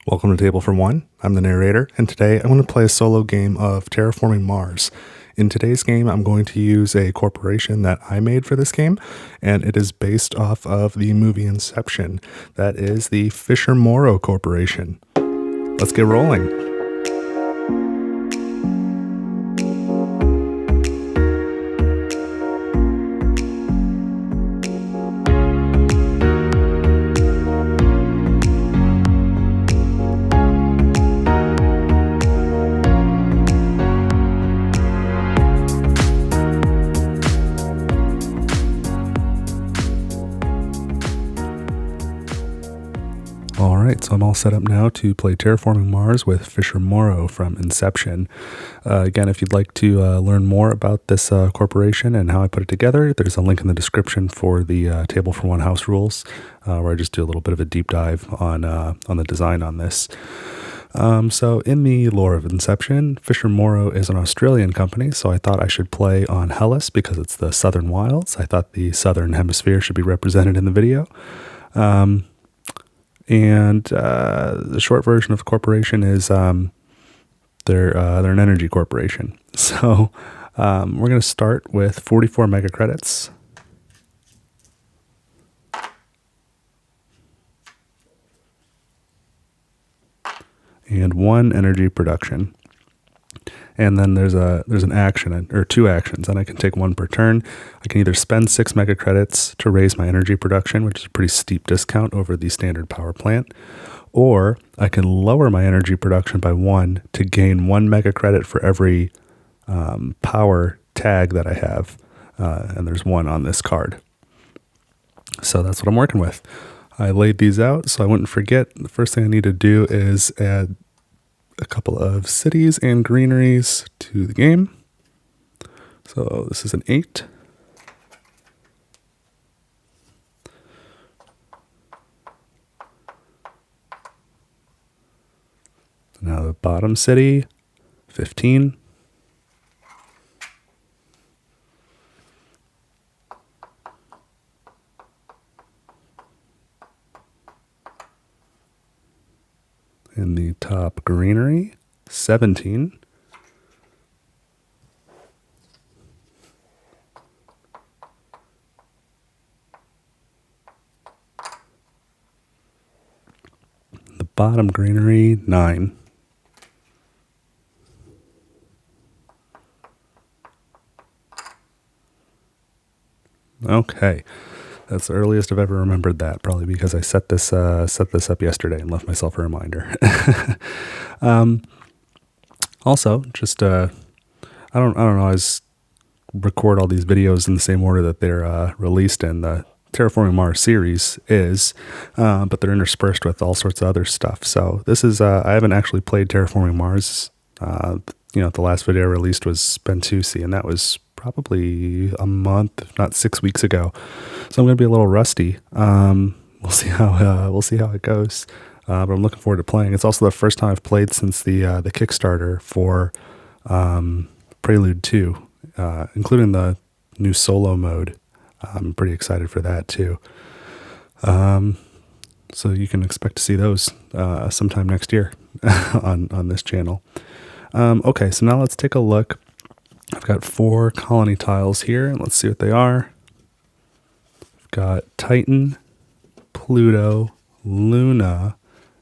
Welcome to Table for One. I'm the narrator, and today I'm going to play a solo game of Terraforming Mars. In today's game, I'm going to use a corporation that I made for this game, and it is based off of the movie Inception. That is the Fischer Morrow Corporation. Let's get rolling. Alright, so I'm all set up now to play Terraforming Mars with Fischer Morrow from Inception. Again, if you'd like to learn more about this corporation and how I put it together, there's a link in the description for the Table for One house rules, where I just do a little bit of a deep dive on the design on this. So in the lore of Inception, Fischer Morrow is an Australian company, so I thought I should play on Hellas because it's the Southern Wilds. I thought the Southern Hemisphere should be represented in the video. And the short version of the corporation is they're an energy corporation. So we're going to start with 44 mega credits. And 1 energy production. And then there's an action, or 2 actions, and I can take 1 per turn. I can either spend 6 mega credits to raise my energy production, which is a pretty steep discount over the standard power plant, or I can lower my energy production by 1 to gain 1 mega credit for every power tag that I have, and there's 1 on this card. So that's what I'm working with. I laid these out so I wouldn't forget. The first thing I need to do is add a couple of cities and greeneries to the game. So this is an 8. Now the bottom city, 15. In the top greenery, 17. The bottom greenery, 9. Okay. That's the earliest I've ever remembered that, probably because I set this up yesterday and left myself a reminder. Also, just I don't know. I always record all these videos in the same order that they're released in. The Terraforming Mars series is, but they're interspersed with all sorts of other stuff. So this is I haven't actually played Terraforming Mars. The last video I released was Spentusi, and that was probably a month, if not 6 weeks ago. So I'm going to be a little rusty. We'll see how it goes. But I'm looking forward to playing. It's also the first time I've played since the Kickstarter for Prelude 2, including the new solo mode. I'm pretty excited for that too. So you can expect to see those sometime next year on this channel. Okay, so now let's take a look. I've got 4 colony tiles here, and let's see what they are. I've got Titan, Pluto, Luna,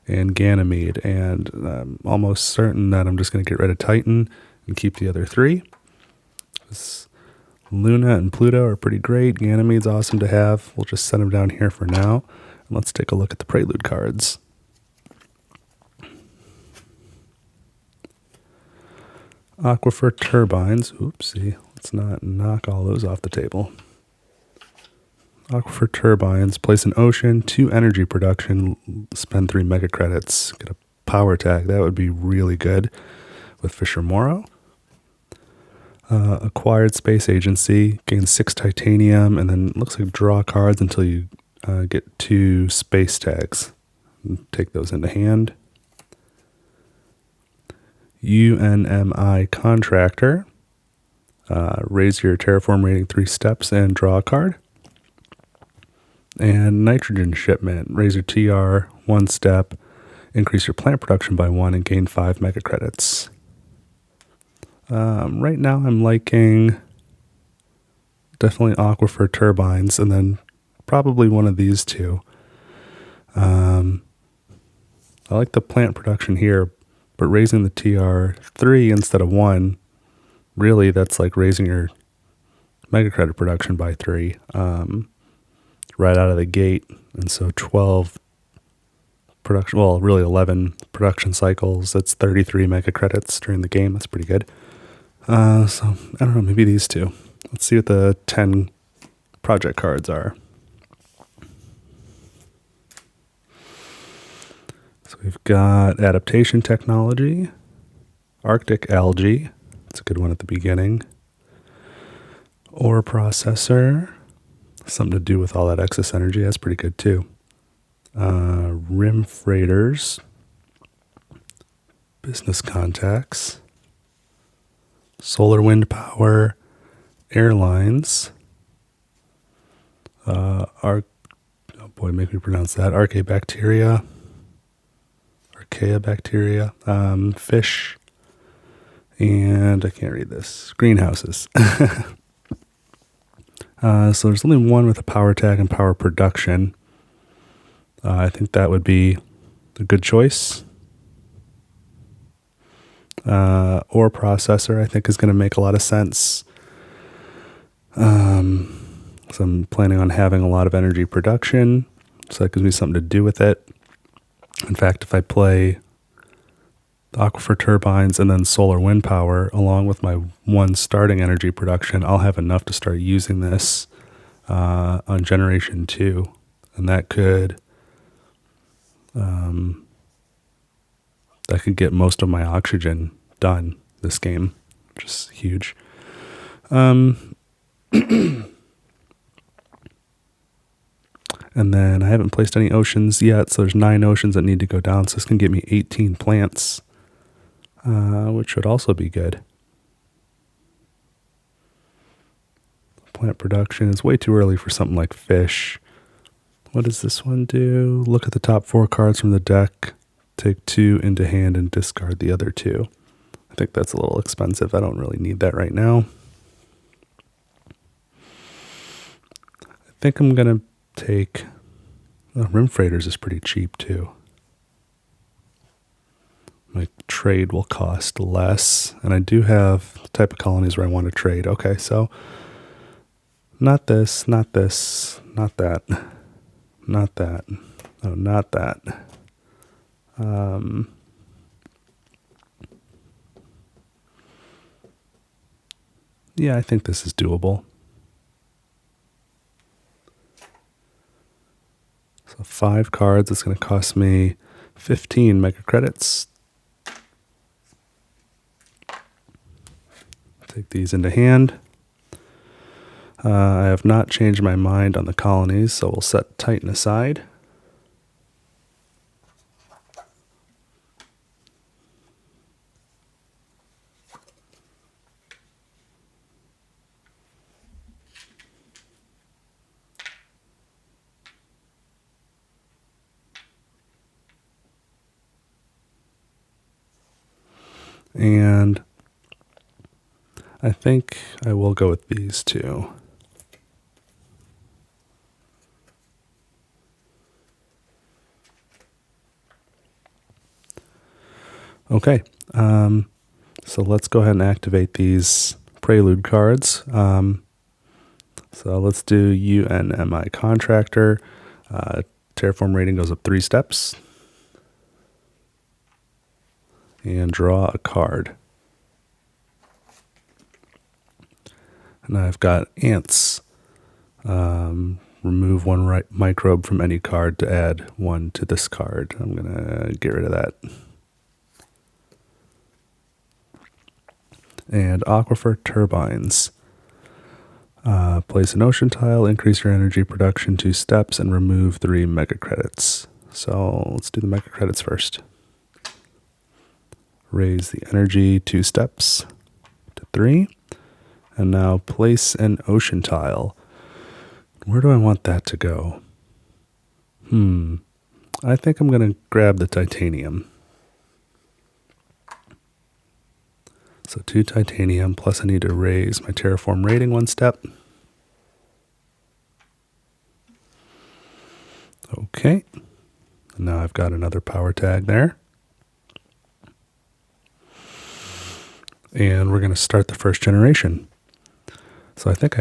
and Ganymede, and I'm almost certain that I'm just going to get rid of Titan and keep the other 3. Luna and Pluto are pretty great. Ganymede's awesome to have. We'll just set them down here for now. And let's take a look at the Prelude cards. Aquifer turbines. Oopsie. Let's not knock all those off the table. Aquifer turbines. Place an ocean, 2 energy production, spend 3 mega credits, get a power tag. That would be really good with Fischer Morrow. Acquired space agency, gain 6 titanium, and then it looks like draw cards until you get 2 space tags. Take those into hand. UNMI contractor. Raise your terraform rating 3 steps and draw a card. And nitrogen shipment. Raise your TR 1 step Increase your plant production by 1 and gain 5 mega credits. Right now I'm liking definitely aquifer turbines and then probably one of these two. I like the plant production here, but raising the TR 3 instead of 1, really that's like raising your mega credit production by 3 right out of the gate. And so 12 production, well, really 11 production cycles. That's 33 mega credits during the game. That's pretty good. So I don't know, maybe these two. Let's see what the 10 project cards are. So we've got adaptation technology, Arctic algae. That's a good one at the beginning. Ore processor, something to do with all that excess energy. That's pretty good too. Rim freighters, business contacts, solar wind power, airlines, oh boy, make me pronounce that, archaea bacteria, fish, and I can't read this, greenhouses. So there's only one with a power tag and power production. I think that would be a good choice. Ore processor, I think, is going to make a lot of sense. So I'm planning on having a lot of energy production, so that gives me something to do with it. In fact, if I play aquifer turbines and then solar wind power along with my one starting energy production, I'll have enough to start using this on generation 2, and that could get most of my oxygen done this game, which is huge. And then I haven't placed any oceans yet, so there's 9 oceans that need to go down, so this can get me 18 plants, which would also be good. Plant production is way too early for something like fish. What does this one do? Look at the top 4 cards from the deck, take 2 into hand and discard the other 2. I think that's a little expensive. I don't really need that right now. I think I'm going to take... Rim freighters is pretty cheap too. My trade will cost less, and I do have the type of colonies where I want to trade. Okay, so not this, not this, not that, not that, no, not that. Yeah, I think this is doable. So 5 cards, it's going to cost me 15 mega credits. Take these into hand. I have not changed my mind on the colonies, so we'll set Titan aside. And I think I will go with these two. Okay, so let's go ahead and activate these Prelude cards. So let's do UNMI Contractor. Terraform rating goes up 3 steps. And draw a card. And I've got ants. Remove 1 microbe from any card to add 1 to this card. I'm going to get rid of that. And aquifer turbines. Place an ocean tile, increase your energy production 2 steps, and remove 3 mega credits. So let's do the mega credits first. Raise the energy 2 steps to 3. And now place an ocean tile. Where do I want that to go? I think I'm going to grab the titanium. So 2 titanium, plus I need to raise my terraform rating 1 step. Okay. Now I've got another power tag there. And we're going to start the first generation. So I think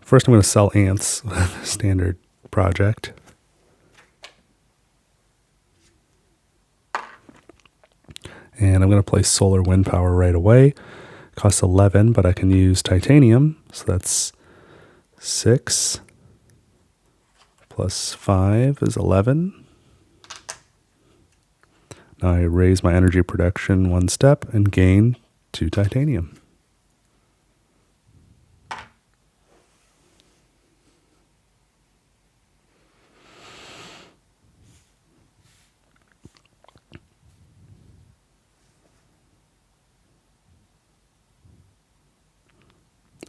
first I'm going to sell ants, standard project. And I'm going to place solar wind power right away. Costs 11, but I can use titanium. So that's 6 plus 5 is 11. Now I raise my energy production 1 step and gain 2 titanium.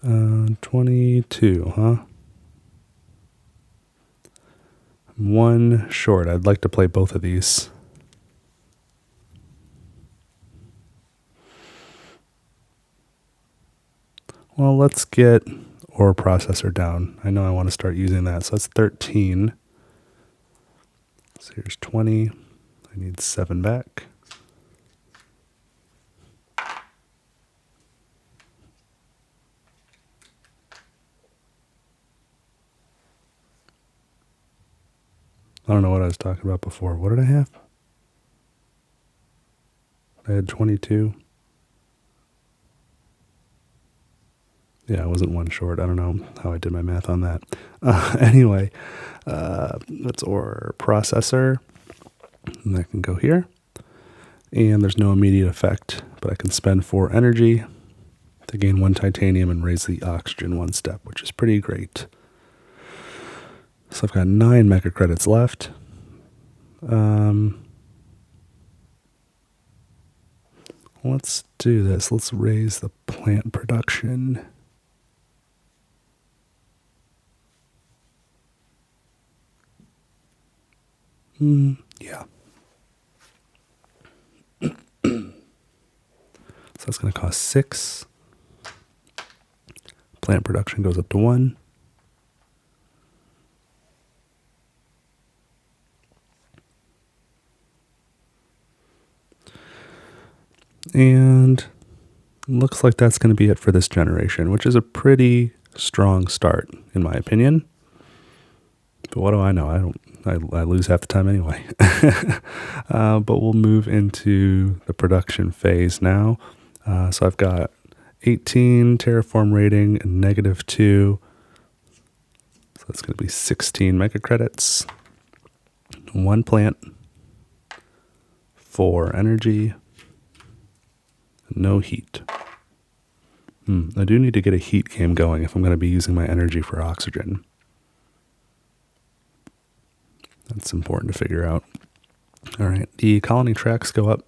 Uh, 22, huh? I'm 1 short. I'd like to play both of these. Well, let's get ore processor down. I know I want to start using that. So that's 13. So here's 20. I need 7 back. I don't know what I was talking about before. What did I have? I had 22. Yeah, I wasn't 1 short. I don't know how I did my math on that. Anyway, that's ore processor. And that can go here. And there's no immediate effect, but I can spend 4 energy to gain 1 titanium and raise the oxygen 1 step, which is pretty great. So I've got 9 mecha credits left. Let's do this. Let's raise the plant production. Yeah. So that's going to cost 6. Plant production goes up to 1. And looks like that's going to be it for this generation, which is a pretty strong start, in my opinion. But what do I know? I lose half the time anyway. But we'll move into the production phase now. So I've got 18 terraform rating and -2. So that's going to be 16 mega credits. 1 plant. 4 energy. No heat. I do need to get a heat game going if I'm going to be using my energy for oxygen. That's important to figure out. All right, the colony tracks go up.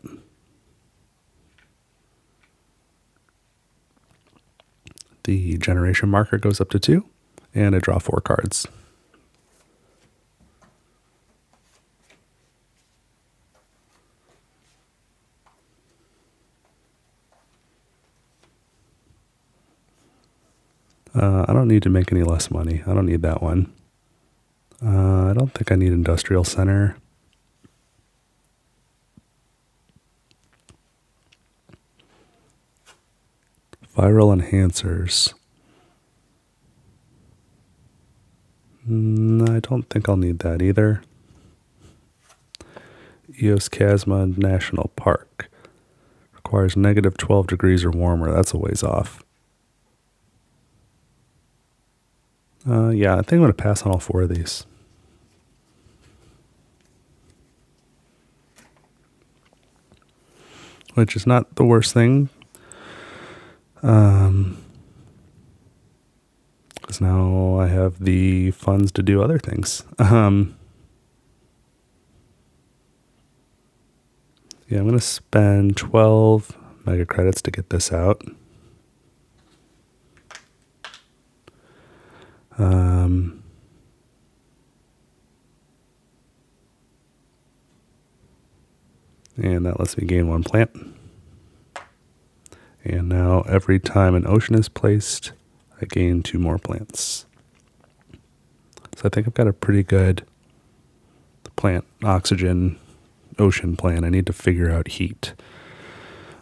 The generation marker goes up to 2, and I draw 4 cards. I don't need to make any less money. I don't need that one. I don't think I need industrial center. Viral enhancers. I don't think I'll need that either. Eos Chasma National Park. Requires -12 degrees or warmer. That's a ways off. Yeah, I think I'm going to pass on all 4 of these. Which is not the worst thing. Because now I have the funds to do other things. Yeah, I'm going to spend 12 mega credits to get this out. And that lets me gain 1 plant. And now every time an ocean is placed, I gain 2 more plants. So I think I've got a pretty good plant, oxygen, ocean plan. I need to figure out heat.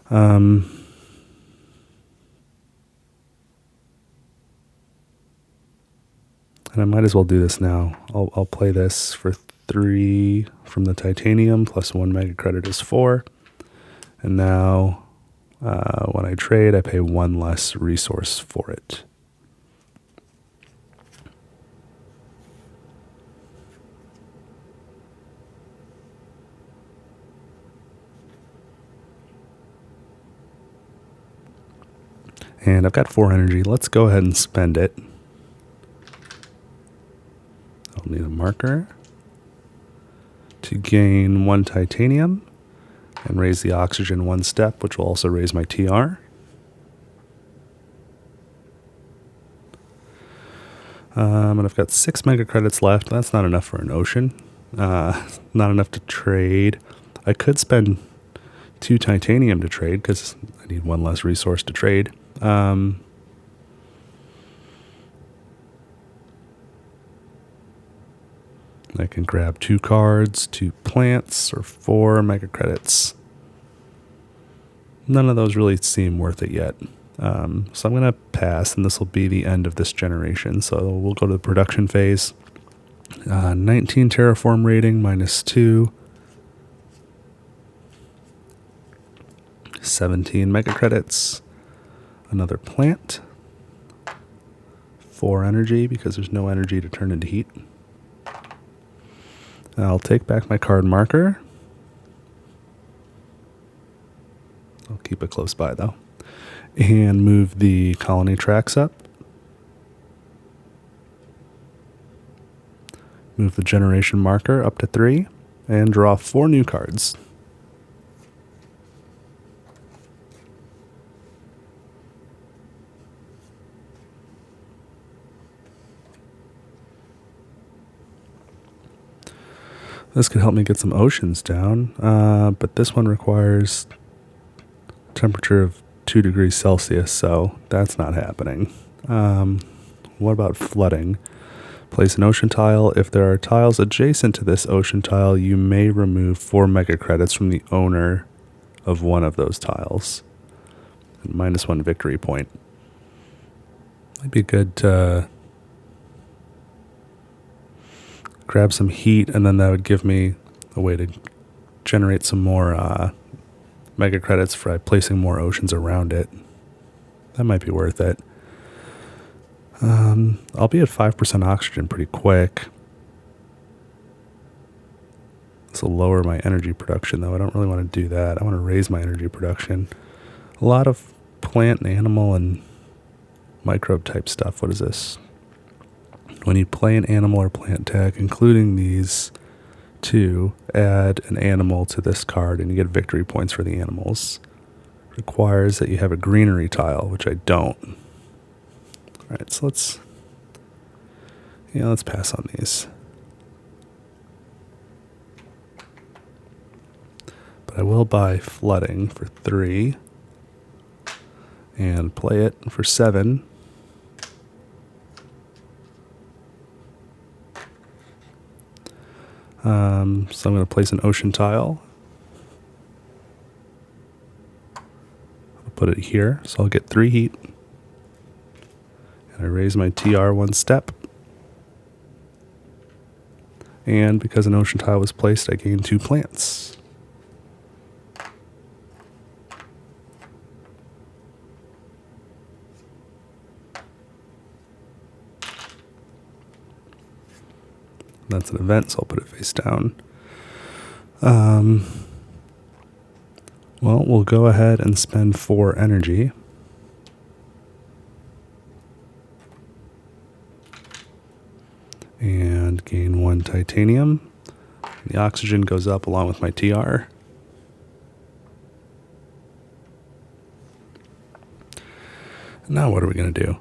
And I might as well do this now. I'll play this for 3 from the titanium, plus 1 mega credit is 4. And now when I trade, I pay 1 less resource for it. And I've got 4 energy. Let's go ahead and spend it. I'll need a marker to gain 1 titanium and raise the oxygen 1 step, which will also raise my TR. And I've got 6 mega credits left. That's not enough for an ocean. Not enough to trade. I could spend 2 titanium to trade because I need 1 less resource to trade. I can grab 2 cards, 2 plants, or 4 mega credits. None of those really seem worth it yet. So I'm going to pass, and this will be the end of this generation. So we'll go to the production phase. 19 terraform rating, -2. 17 mega credits. Another plant. 4 energy, because there's no energy to turn into heat. I'll take back my card marker. I'll keep it close by, though. And move the colony tracks up. Move the generation marker up to 3. And draw 4 new cards. This could help me get some oceans down, but this one requires temperature of 2 degrees Celsius, so that's not happening. What about flooding? Place an ocean tile. If there are tiles adjacent to this ocean tile, you may remove 4 mega credits from the owner of one of those tiles. And -1 victory point. Might be good to grab some heat, and then that would give me a way to generate some more mega credits for placing more oceans around it. That might be worth it. I'll be at 5% oxygen pretty quick. This will lower my energy production, though. I don't really want to do that. I want to raise my energy production. A lot of plant and animal and microbe type stuff. What is this? When you play an animal or plant tag, including these 2, add an animal to this card and you get victory points for the animals. Requires that you have a greenery tile, which I don't. Alright, so let's pass on these. But I will buy flooding for 3 and play it for 7. So I'm going to place an ocean tile. I'll put it here, so I'll get 3 heat. And I raise my TR 1 step. And because an ocean tile was placed, I gain 2 plants. That's an event, so I'll put it face down. Well, we'll go ahead and spend 4 energy. And gain 1 titanium. The oxygen goes up along with my TR. Now what are we going to do?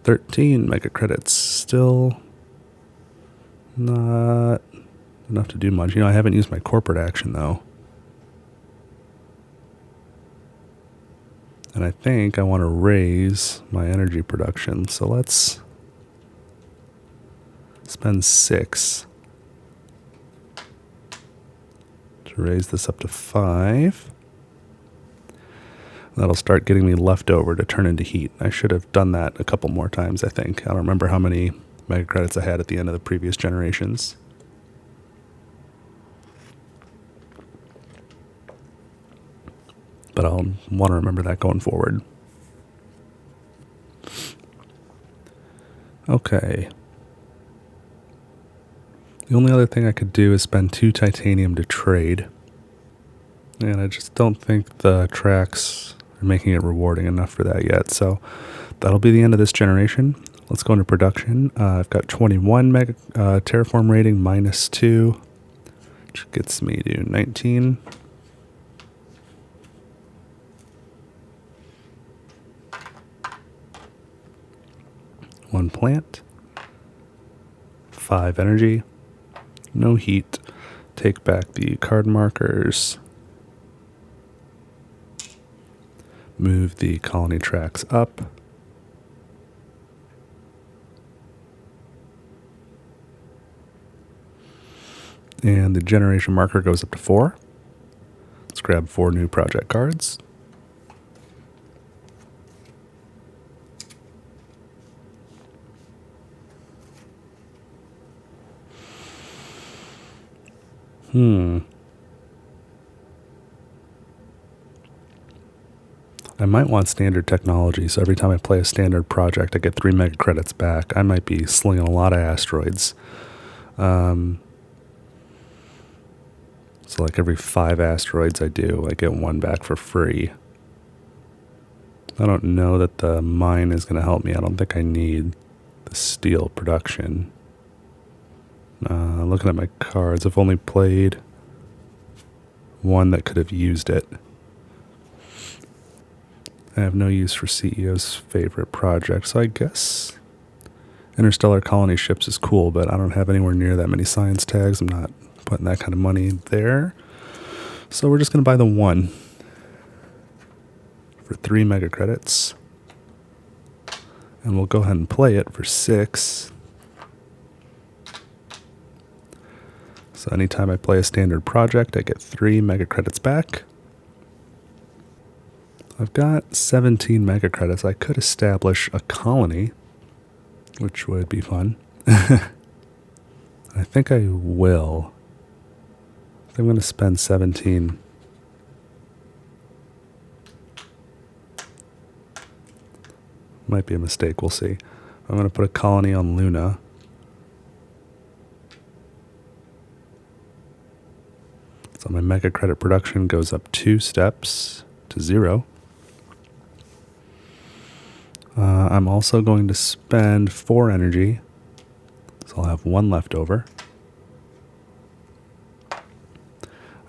13 mega credits. Still not enough to do much. I haven't used my corporate action, though. And I think I want to raise my energy production. So let's spend 6 to raise this up to 5. That'll start getting me leftover to turn into heat. I should have done that a couple more times, I think. I don't remember how many mega credits I had at the end of the previous generations. But I'll want to remember that going forward. Okay. The only other thing I could do is spend 2 titanium to trade. And I just don't think the tracks are making it rewarding enough for that yet. So that'll be the end of this generation. Let's go into production. I've got 21 mega terraform rating -2, which gets me to 19. One plant. 5 energy. No heat. Take back the card markers. Move the colony tracks up. And the generation marker goes up to 4. Let's grab 4 new project cards. I might want standard technology, so every time I play a standard project, I get 3 mega credits back. I might be slinging a lot of asteroids. So like every 5 asteroids I do, I get 1 back for free. I don't know that the mine is going to help me. I don't think I need the steel production. Looking at my cards, I've only played 1 that could have used it. I have no use for CEO's favorite project, so I guess interstellar colony ships is cool, but I don't have anywhere near that many science tags. I'm not putting that kind of money there. So we're just going to buy the 1 for 3 mega credits. And we'll go ahead and play it for 6. So anytime I play a standard project, I get 3 mega credits back. I've got 17 mega credits. I could establish a colony, which would be fun. I think I will. I think I'm going to spend 17. Might be a mistake. We'll see. I'm going to put a colony on Luna. So my mega credit production goes up 2 steps to 0. I'm also going to spend 4 energy, so I'll have 1 left over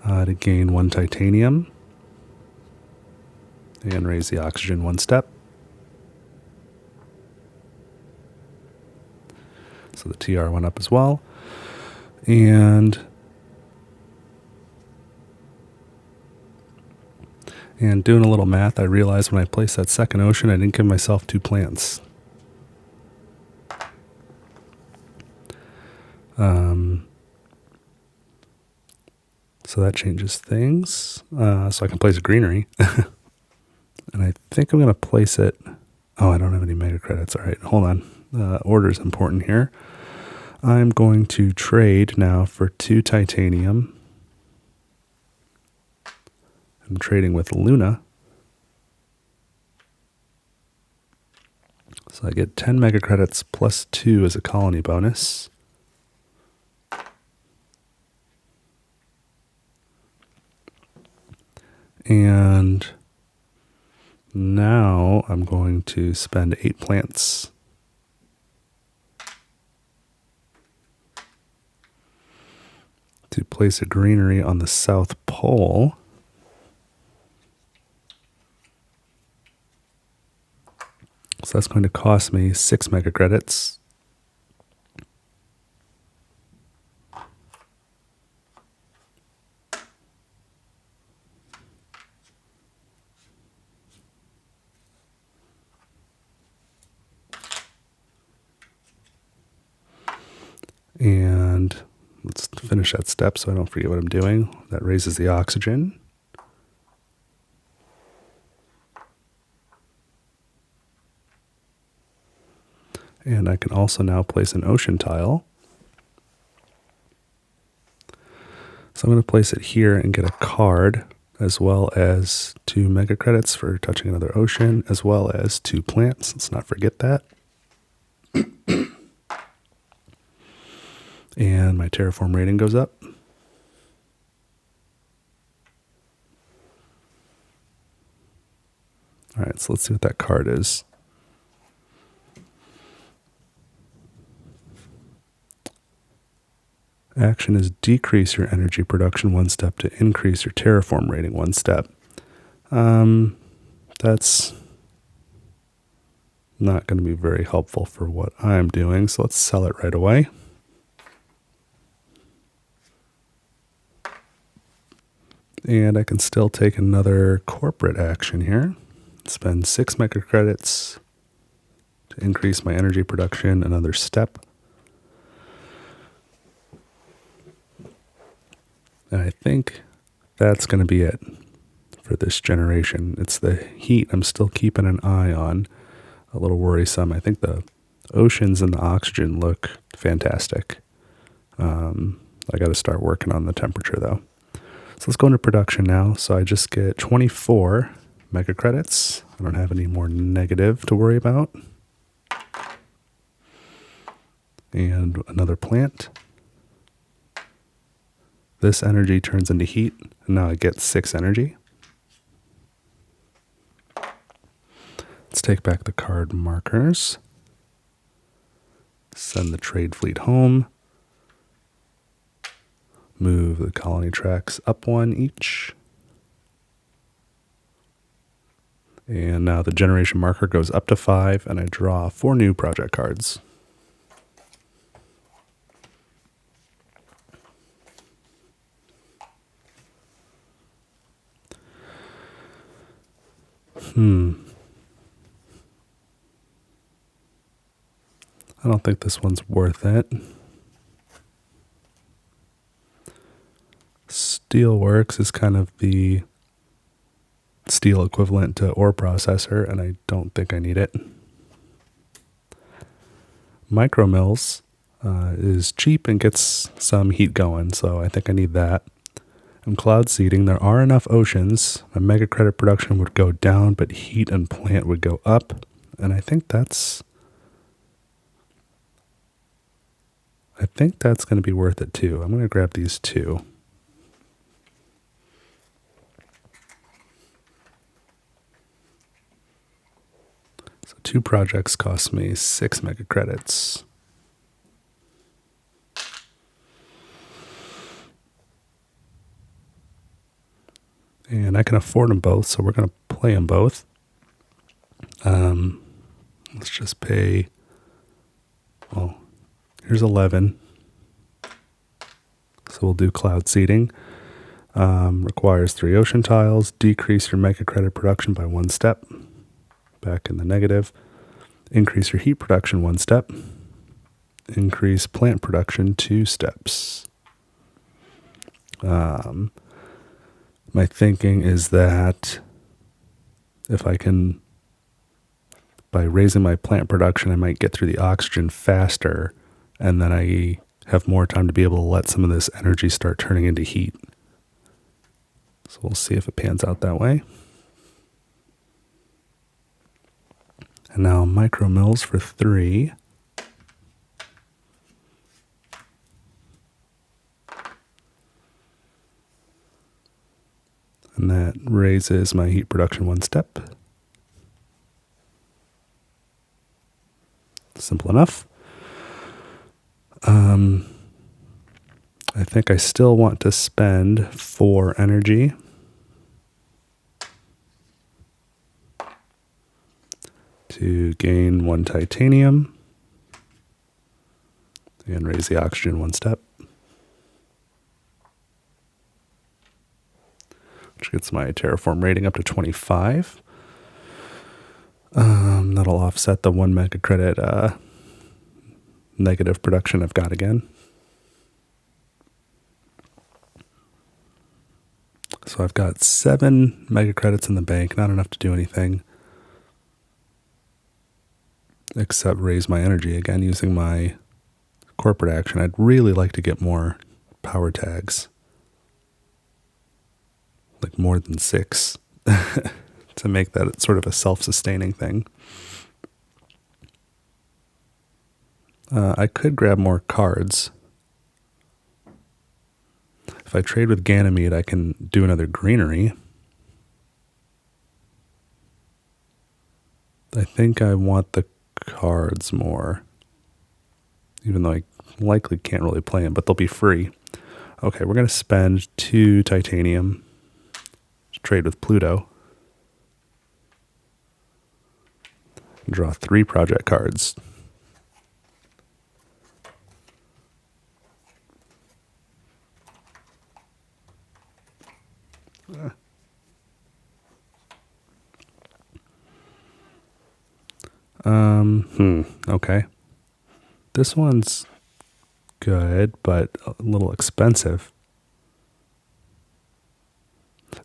to gain 1 titanium and raise the oxygen 1 step. So the TR went up as well. And doing a little math, I realized when I placed that second ocean, I didn't give myself 2 plants. So that changes things. So I can place a greenery. And I think I'm going to place it... Oh, I don't have any mega credits. All right, hold on. Order is important here. I'm going to trade now for 2 titanium. I'm trading with Luna. So I get 10 mega credits plus 2 as a colony bonus. And now I'm going to spend 8 plants. To place a greenery on the South Pole. So that's going to cost me 6 mega credits. And let's finish that step so I don't forget what I'm doing. That raises the oxygen. And I can also now place an ocean tile. So I'm going to place it here and get a card, as well as 2 mega credits for touching another ocean, as well as 2 plants. Let's not forget that. And my terraform rating goes up. All right, so let's see what that card is. Action is decrease your energy production 1 step to increase your terraform rating 1 step. That's not going to be very helpful for what I'm doing, so let's sell it right away. And I can still take another corporate action here. Spend 6 mega credits to increase my energy production another step. And I think that's going to be it for this generation. It's the heat I'm still keeping an eye on. A little worrisome. I think the oceans and the oxygen look fantastic. I got to start working on the temperature though. So let's go into production now. So I just get 24 mega credits. I don't have any more negative to worry about. And another plant. This energy turns into heat, and now I get 6 energy. Let's take back the card markers. Send the trade fleet home. Move the colony tracks up 1 each. And now the generation marker goes up to 5, and I draw 4 new project cards. I don't think this one's worth it. Steelworks is kind of the steel equivalent to ore processor, and I don't think I need it. Micromills is cheap and gets some heat going, so I think I need that. And cloud seeding, there are enough oceans. My mega credit production would go down, but heat and plant would go up. And I think that's going to be worth it too. I'm going to grab these 2. So 2 projects cost me 6 mega credits. And I can afford them both, so we're going to play them both. Let's just pay, well, here's 11. So we'll do cloud seeding. Requires 3 ocean tiles. Decrease your mega credit production by 1 step. Back in the negative. Increase your heat production 1 step. Increase plant production 2 steps. My thinking is that if I can, by raising my plant production, I might get through the oxygen faster, and then I have more time to be able to let some of this energy start turning into heat. So we'll see if it pans out that way. And now micro mills for 3. And that raises my heat production 1 step. Simple enough. I think I still want to spend 4 energy to gain 1 titanium and raise the oxygen 1 step, which gets my terraform rating up to 25. That'll offset the 1 mega credit negative production I've got again. So I've got 7 mega credits in the bank, not enough to do anything except raise my energy again using my corporate action. I'd really like to get more power tags, like more than 6, to make that sort of a self-sustaining thing. I could grab more cards. If I trade with Ganymede, I can do another greenery. I think I want the cards more, even though I likely can't really play them, but they'll be free. Okay, we're going to spend 2 titanium to trade with Pluto. Draw 3 project cards. Okay. This one's good, but a little expensive.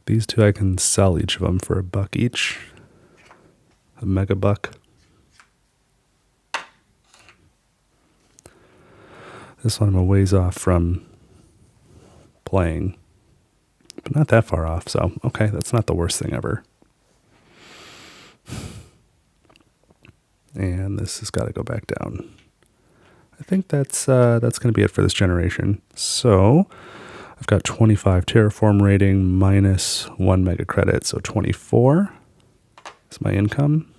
These 2 I can sell each of them for $1 each. A mega buck. This one I'm a ways off from playing, but not that far off, so okay, that's not the worst thing ever. And this has got to go back down. I think that's going to be it for this generation. So I've got 25 terraform rating minus 1 mega credit, so 24 is my income.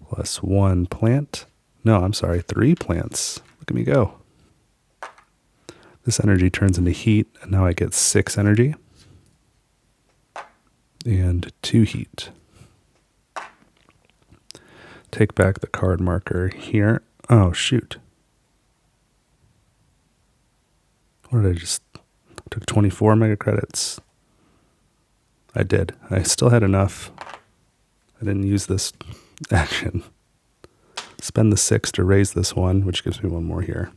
Plus 1 plant. No, I'm sorry, 3 plants. Look at me go. This energy turns into heat, and now I get 6 energy. And 2 heat. Take back the card marker here. Oh, shoot. What did I just... took 24 mega credits. I did. I still had enough. I didn't use this action. Spend the 6 to raise this one, which gives me 1 more here.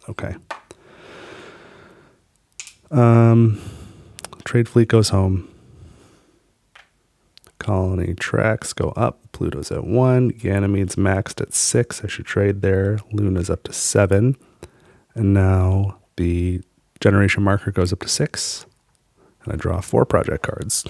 Okay. Trade fleet goes home. Colony tracks go up. Pluto's at 1. Ganymede's maxed at 6. I should trade there. Luna's up to 7. And now the generation marker goes up to 6. And I draw 4 project cards.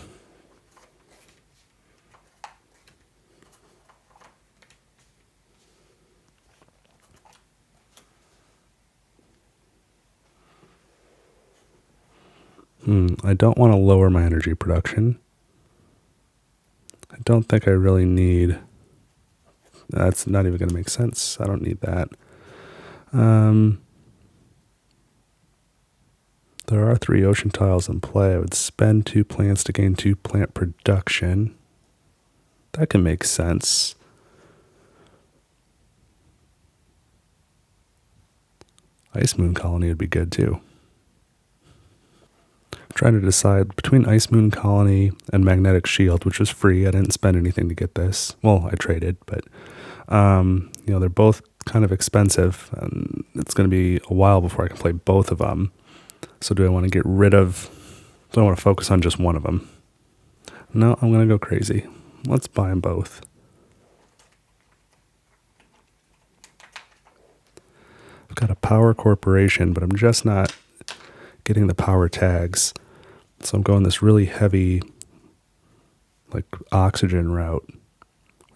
I don't want to lower my energy production. I don't think I really need... That's not even going to make sense. I don't need that. There are 3 ocean tiles in play. I would spend 2 plants to gain 2 plant production. That can make sense. Ice Moon Colony would be good too. I'm trying to decide between Ice Moon Colony and Magnetic Shield, which was free. I didn't spend anything to get this. Well, I traded, but they're both kind of expensive, and it's going to be a while before I can play both of them. So do I want to get rid of... Do I want to focus on just one of them? No, I'm going to go crazy. Let's buy them both. I've got a power corporation, but I'm just not getting the power tags. So I'm going this really heavy, like, oxygen route,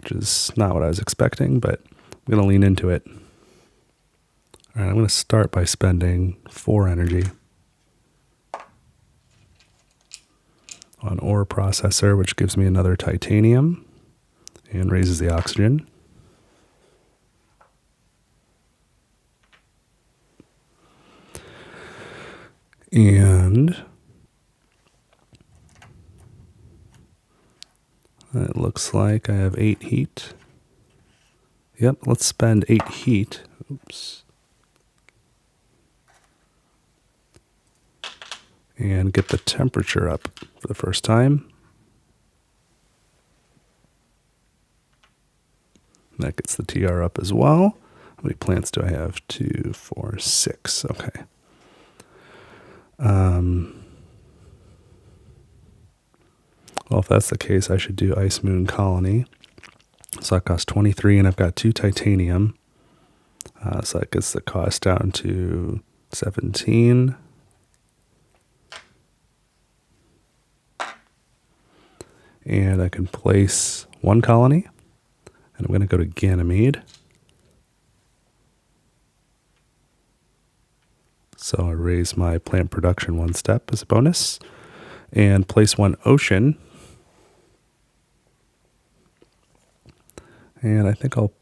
which is not what I was expecting, but I'm going to lean into it. All right, I'm going to start by spending 4 energy on ore processor, which gives me another titanium and raises the oxygen. And it looks like I have 8 heat. Yep, let's spend 8 heat. Oops. And get the temperature up for the first time. That gets the TR up as well. How many plants do I have? 2, 4, 6. Okay. Well, if that's the case, I should do Ice Moon Colony. So that costs 23, and I've got 2 titanium. So that gets the cost down to 17. And I can place 1 colony. And I'm going to go to Ganymede. So I raise my plant production 1 step as a bonus. And place 1 ocean. And I think I'll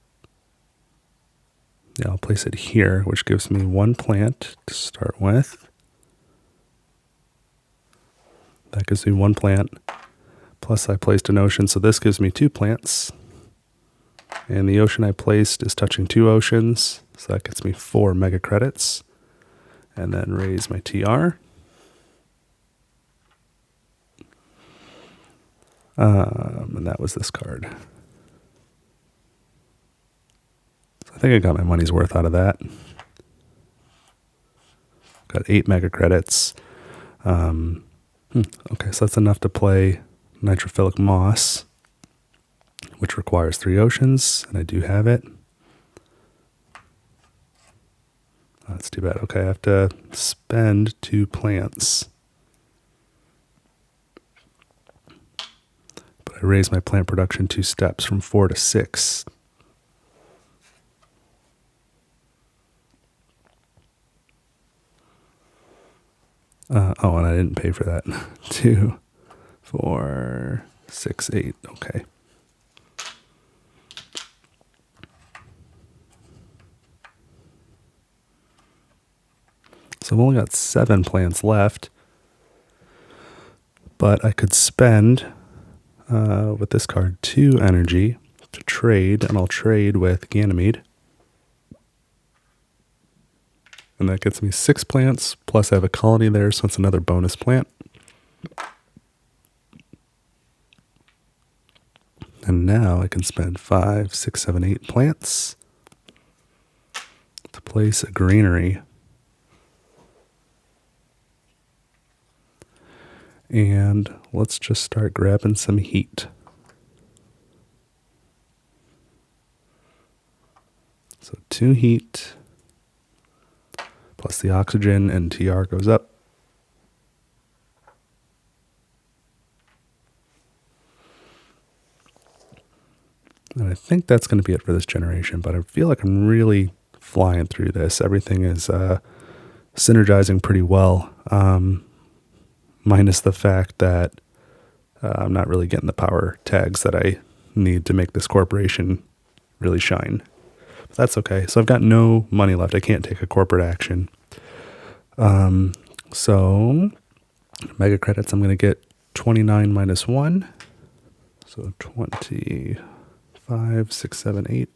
place it here, which gives me 1 plant to start with. That gives me 1 plant. Plus I placed an ocean, so this gives me 2 plants. And the ocean I placed is touching 2 oceans, so that gets me 4 mega credits. And then raise my TR. And that was this card. So I think I got my money's worth out of that. Got 8 mega credits. Okay, so that's enough to play Nitrophilic Moss, which requires 3 oceans, and I do have it. That's too bad. Okay, I have to spend 2 plants. But I raise my plant production 2 steps from 4 to 6. And I didn't pay for that. 2, 4, 6, 8. Okay. So I've only got 7 plants left, but I could spend, with this card, 2 energy to trade, and I'll trade with Ganymede. And that gets me 6 plants, plus I have a colony there, so it's another bonus plant. And now I can spend 5, 6, 7, 8 plants to place a granary. And let's just start grabbing some heat. So 2 heat, plus the oxygen, and TR goes up. And I think that's going to be it for this generation, but I feel like I'm really flying through this. Everything is synergizing pretty well, minus the fact that I'm not really getting the power tags that I need to make this corporation really shine. But that's okay. So I've got no money left. I can't take a corporate action. So mega credits, I'm going to get 29 minus 1. So 25, 6, 7, 8.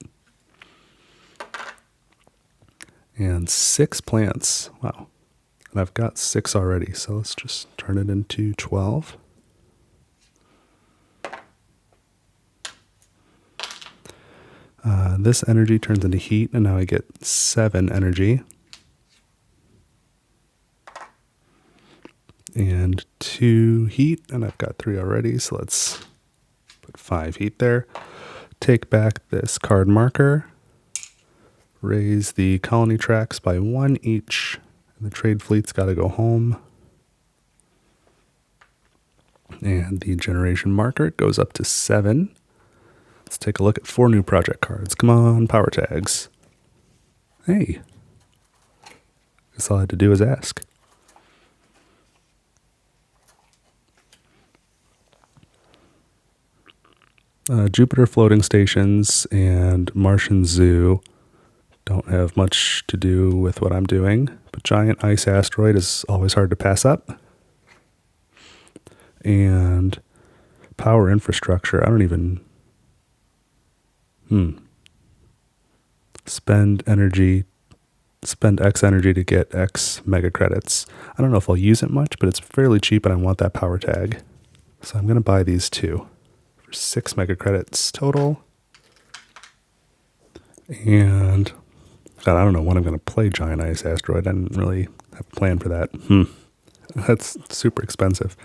And 6 plants. Wow. And I've got 6 already. So let's just turn it into 12. This energy turns into heat, and now I get 7 energy. And 2 heat, and I've got 3 already, so let's put 5 heat there. Take back this card marker. Raise the colony tracks by 1 each. And the trade fleet's got to go home. And the generation marker goes up to 7. Let's take a look at 4 new project cards. Come on, power tags. Hey. Guess all I had to do is ask. Jupiter floating stations and Martian Zoo don't have much to do with what I'm doing, but giant ice asteroid is always hard to pass up. And power infrastructure, I don't even... Spend X energy to get X mega credits. I don't know if I'll use it much, but it's fairly cheap and I want that power tag. So I'm going to buy these 2 for 6 mega credits total. And God, I don't know when I'm going to play Giant Ice Asteroid. I didn't really have a plan for that. That's super expensive.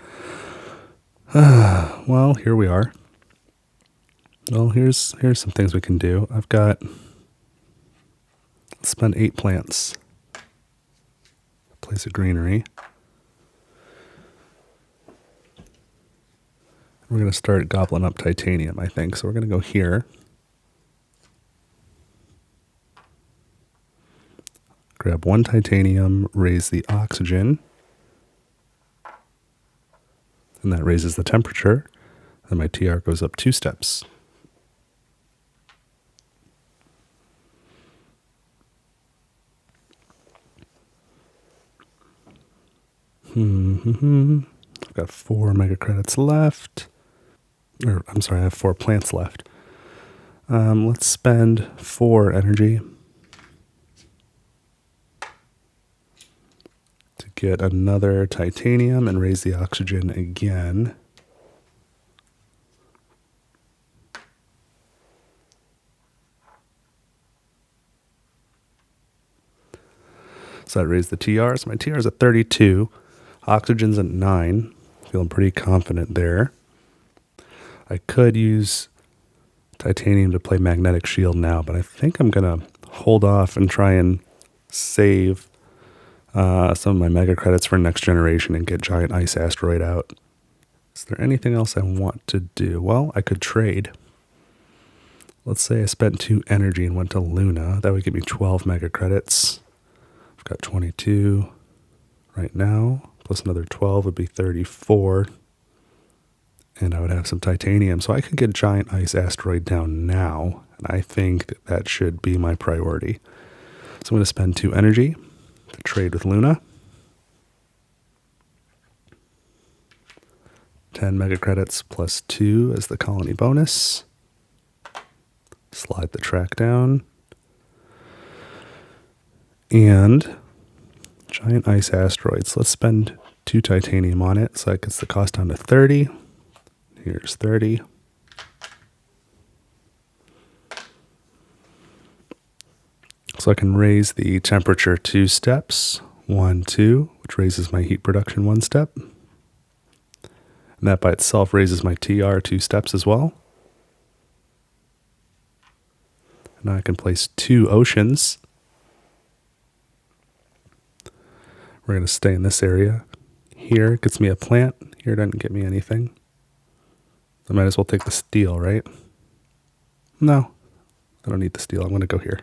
Well, here we are. Well, here's some things we can do. I've got, let's spend 8 plants. Place a greenery. We're going to start gobbling up titanium, I think. So we're going to go here. Grab 1 titanium, raise the oxygen. And that raises the temperature. And my TR goes up 2 steps. I've got 4 mega credits left. Or, I'm sorry, I have 4 plants left. Let's spend 4 energy to get another titanium and raise the oxygen again. So that raised the TRs. My TR's at 32. Oxygen's at 9. Feeling pretty confident there. I could use titanium to play magnetic shield now, but I think I'm going to hold off and try and save some of my mega credits for next generation and get giant ice asteroid out. Is there anything else I want to do? Well, I could trade. Let's say I spent 2 energy and went to Luna. That would give me 12 mega credits. I've got 22 right now, plus another 12 would be 34. And I would have some titanium. So I could get giant ice asteroid down now. And I think that should be my priority. So I'm going to spend 2 energy to trade with Luna. 10 mega credits plus 2 as the colony bonus. Slide the track down. And giant ice asteroids. Let's spend 2 titanium on it. So that gets the cost down to 30. Here's 30. So I can raise the temperature 2 steps. 1, 2, which raises my heat production 1 step. And that by itself raises my TR 2 steps as well. Now I can place 2 oceans. We're going to stay in this area. Here it gets me a plant. Here it doesn't get me anything. I might as well take the steel, right? No, I don't need the steel. I'm going to go here.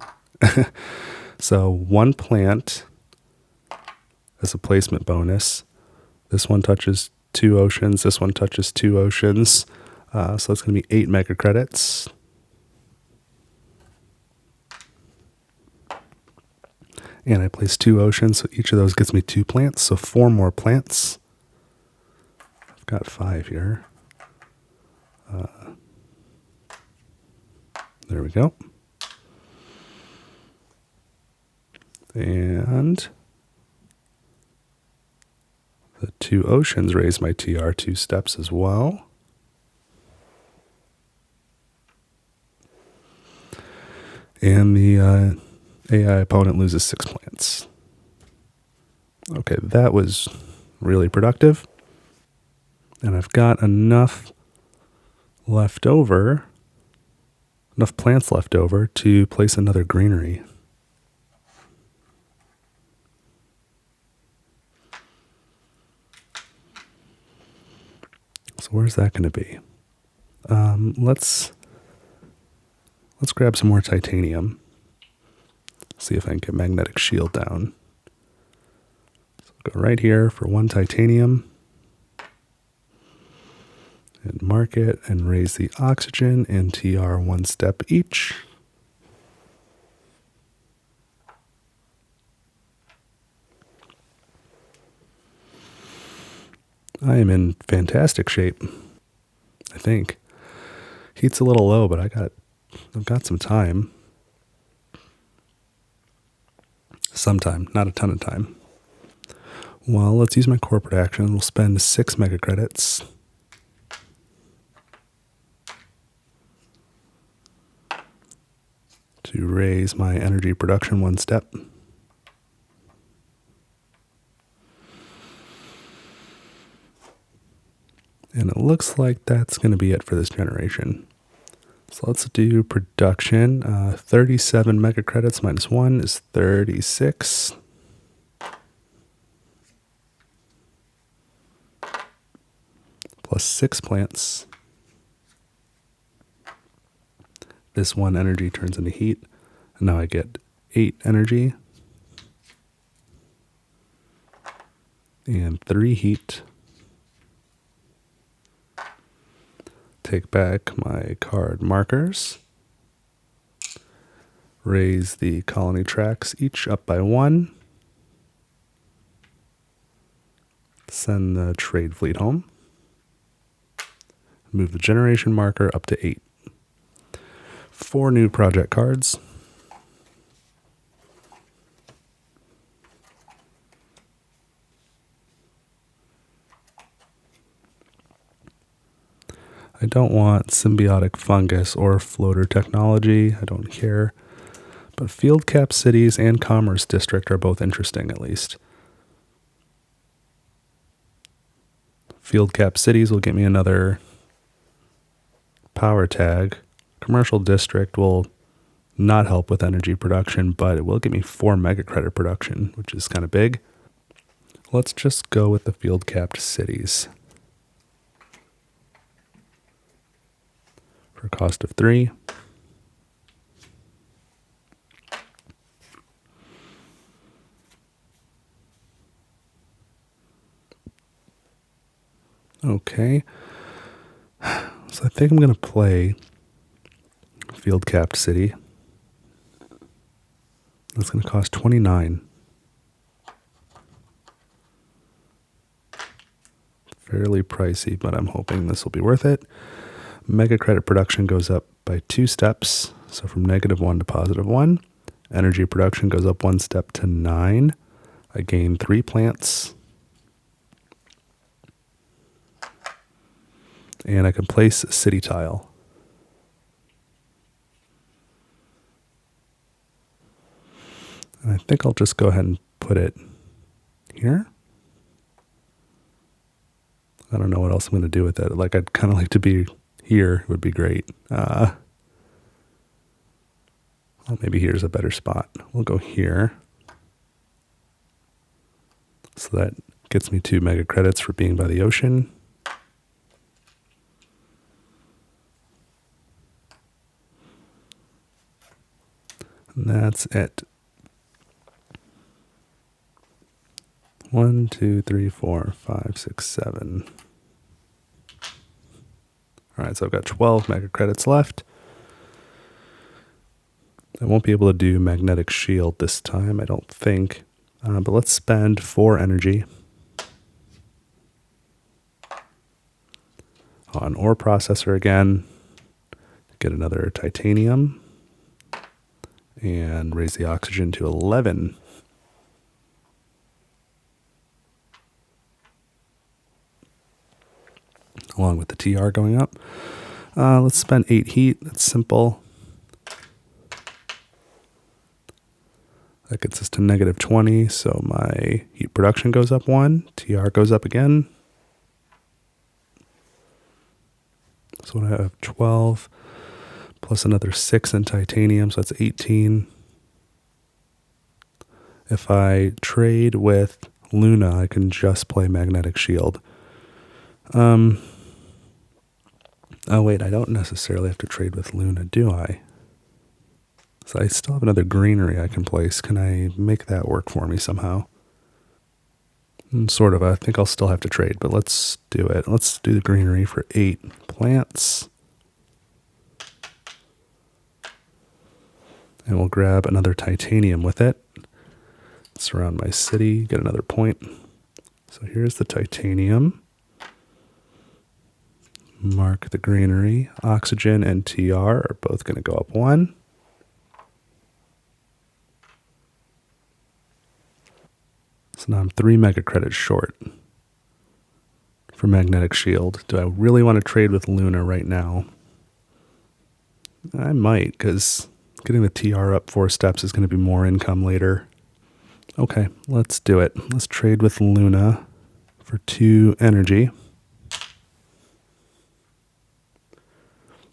So 1 plant as a placement bonus. This one touches 2 oceans. This one touches 2 oceans. So that's going to be 8 mega credits. And I place 2 oceans, so each of those gets me 2 plants, so 4 more plants. I've got 5 here. There we go. And the 2 oceans raise my TR 2 steps as well. And the AI opponent loses 6 plants. Okay, that was really productive. And I've got enough left over, enough plants left over to place another greenery. So where's that going to be? Let's grab some more titanium. See if I can get magnetic shield down. So go right here for 1 titanium. And mark it and raise the oxygen and TR 1 step each. I am in fantastic shape, I think. Heat's a little low, but I've got some time. Some time, not a ton of time. Well, let's use my corporate action. We'll spend 6 mega credits. To raise my energy production 1 step. And it looks like that's going to be it for this generation. So let's do production. 37 mega credits minus 1 is 36. Plus 6 plants. This 1 energy turns into heat. And now I get 8 energy. And 3 heat. Take back my card markers. Raise the colony tracks each up by 1. Send the trade fleet home. Move the generation marker up to 8. 4 new project cards. I don't want symbiotic fungus or floater technology. I don't care. But field cap cities and commerce district are both interesting, at least. Field cap cities will get me another power tag. Commercial district will not help with energy production, but it will give me 4 mega credit production, which is kind of big. Let's just go with the field capped cities. For a cost of 3. Okay. So I think I'm going to play field capped city. That's going to cost 29. Fairly pricey, but I'm hoping this will be worth it. Mega credit production goes up by 2 steps, so from -1 to +1. Energy production goes up 1 step to 9. I gain 3 plants. And I can place a city tile. And I think I'll just go ahead and put it here. I don't know what else I'm going to do with it. Like, I'd kind of like to be here would be great. Well, maybe here's a better spot. We'll go here. So that gets me 2 mega credits for being by the ocean. And that's it. 1, 2, 3, 4, 5, 6, 7. All right, so I've got 12 mega credits left. I won't be able to do magnetic shield this time, I don't think. But let's spend 4 energy on ore processor again. Get another titanium. And raise the oxygen to 11. Along with the TR going up. Let's spend 8 heat. That's simple. That gets us to -20, so my heat production goes up 1. TR goes up again. So I have 12, plus another 6 in titanium, so that's 18. If I trade with Luna, I can just play magnetic shield. Oh wait, I don't necessarily have to trade with Luna, do I? So I still have another greenery I can place. Can I make that work for me somehow? Sort of. I think I'll still have to trade, but let's do it. Let's do the greenery for 8 plants. And we'll grab another titanium with it. Surround my city, get another point. So here's the titanium. Mark the greenery. Oxygen and TR are both going to go up 1. So now I'm 3 mega credits short for magnetic shield. Do I really want to trade with Luna right now? I might, because getting the TR up 4 steps is going to be more income later. Okay, let's do it. Let's trade with Luna for 2 energy.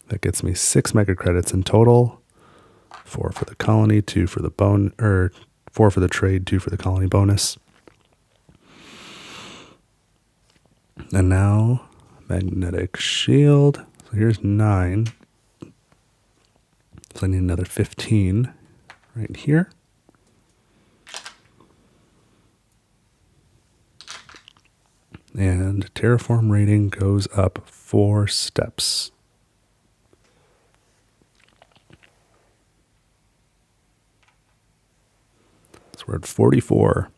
That gets me 6 mega credits in total. 4 for the colony, 2 for the 4 for the trade, 2 for the colony bonus. And now magnetic shield. So here's 9. So I need another 15 right here. And terraform rating goes up 4 steps. So we're at 44.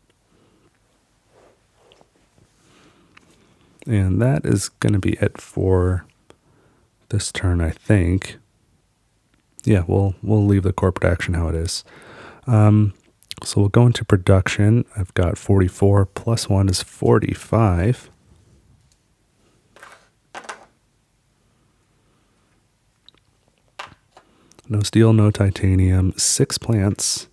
And that is going to be it for this turn, I think. Yeah, we'll leave the corporate action how it is. So we'll go into production. I've got 44 plus 1 is 45. No steel, no titanium, 6 plants.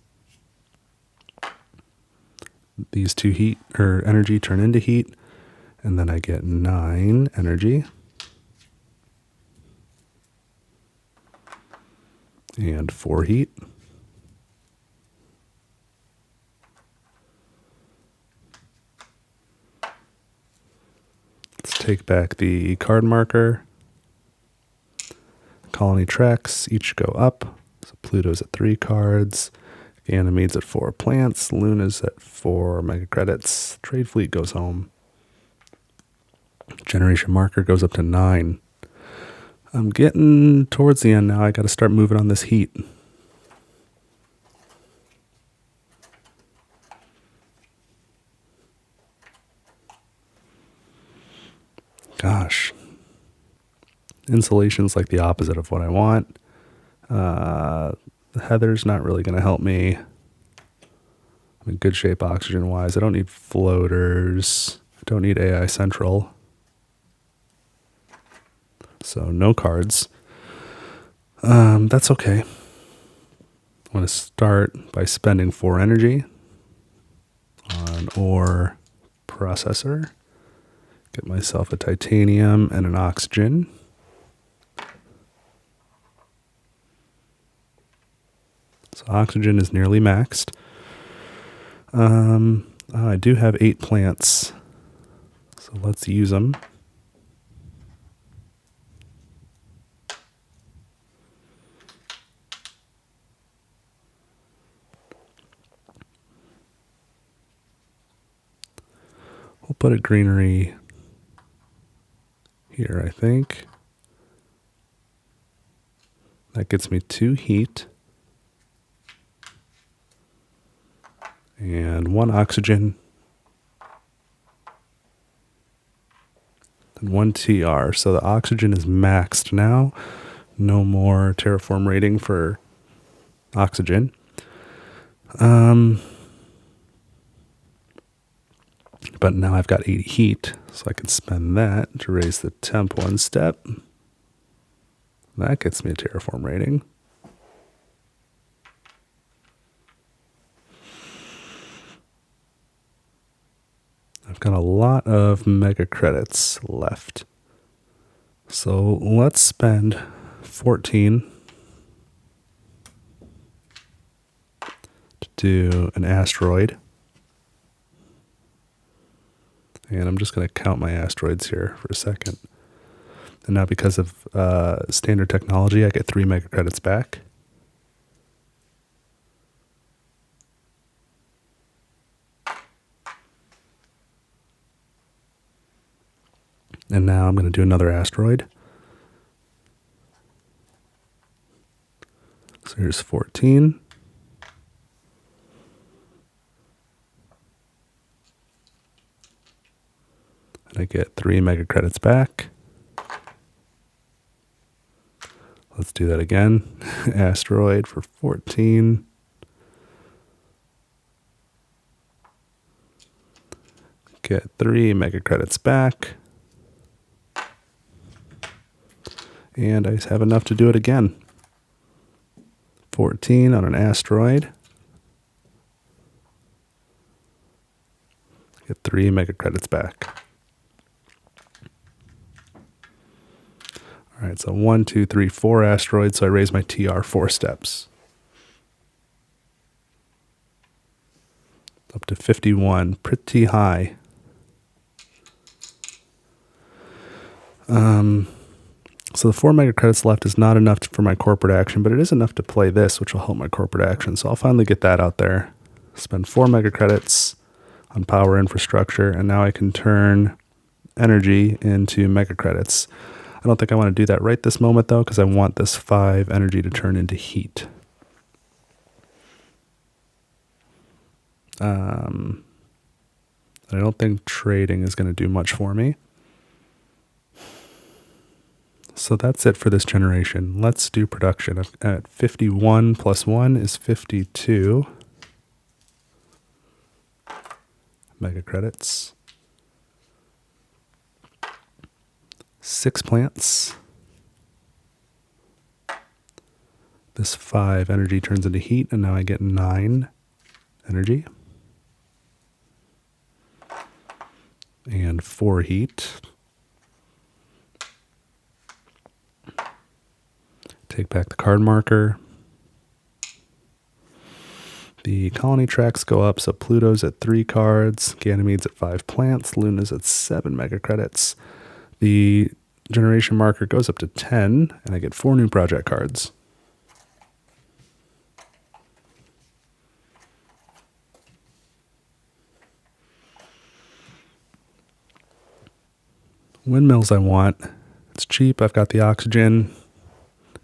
These 2 heat or energy turn into heat, and then I get 9 energy. And 4 heat. Let's take back the card marker. Colony tracks each go up. So Pluto's at 3 cards. Ganymede's at 4 plants. Luna's at 4 mega credits. Trade fleet goes home. Generation marker goes up to 9. I'm getting towards the end now. I got to start moving on this heat. Gosh. Insulation's like the opposite of what I want. The heather's not really going to help me. I'm in good shape oxygen-wise. I don't need floaters. I don't need AI Central. So no cards. That's okay. I'm going to start by spending 4 energy on ore processor. Get myself a titanium and an oxygen. So oxygen is nearly maxed. I do have 8 plants. So let's use them. We'll put a greenery here, I think. That gets me 2 heat. And 1 oxygen. And 1 TR. So the oxygen is maxed now. No more terraform rating for oxygen. But now I've got 80 heat, so I can spend that to raise the temp 1 step. That gets me a terraform rating. I've got a lot of mega credits left. So let's spend 14 to do an asteroid. And I'm just going to count my asteroids here for a second. And now because of standard technology, I get 3 mega credits back. And now I'm going to do another asteroid. So here's 14. And I get 3 mega credits back. Let's do that again. Asteroid for 14. Get 3 mega credits back. And I have enough to do it again. 14 on an asteroid. Get 3 mega credits back. All right, so 1, 2, 3, 4 asteroids. So I raise my TR 4 steps. Up to 51, pretty high. So the 4 mega credits left is not enough for my corporate action, but it is enough to play this, which will help my corporate action. So I'll finally get that out there. Spend 4 mega credits on power infrastructure, and now I can turn energy into mega credits. I don't think I want to do that right this moment, though, because I want this 5 energy to turn into heat. I don't think trading is going to do much for me. So that's it for this generation. Let's do production. At 51 plus 1 is 52 mega credits. 6 plants. This 5 energy turns into heat, and now I get 9 energy. And 4 heat. Take back the card marker. The colony tracks go up, so Pluto's at 3 cards, Ganymede's at 5 plants, Luna's at 7 mega credits. The generation marker goes up to 10, and I get 4 new project cards. Windmills I want. It's cheap, I've got the oxygen.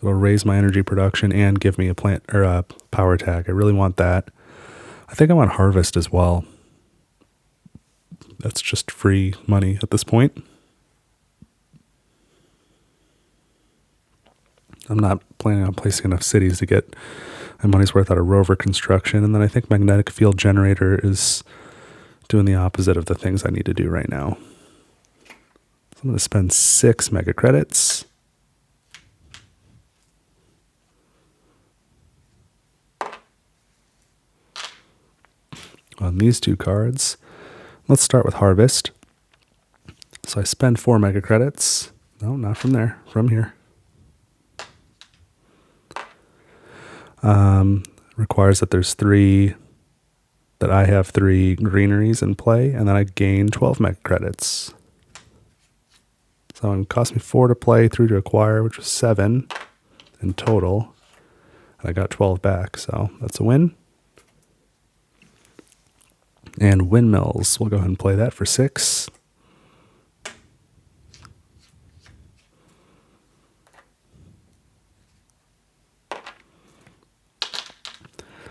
It'll raise my energy production and give me a plant or a power tag. I really want that. I think I want harvest as well. That's just free money at this point. I'm not planning on placing enough cities to get my money's worth out of rover construction. And then I think magnetic field generator is doing the opposite of the things I need to do right now. So I'm going to spend 6 mega credits. On these 2 cards. Let's start with harvest. So I spend 4 mega credits. No, not from there, from here. Requires that there's 3, that I have 3 greeneries in play, and then I gain 12 mega credits. So it cost me 4 to play, 3 to acquire, which was 7 in total. And I got 12 back, so that's a win. And windmills, we'll go ahead and play that for 6.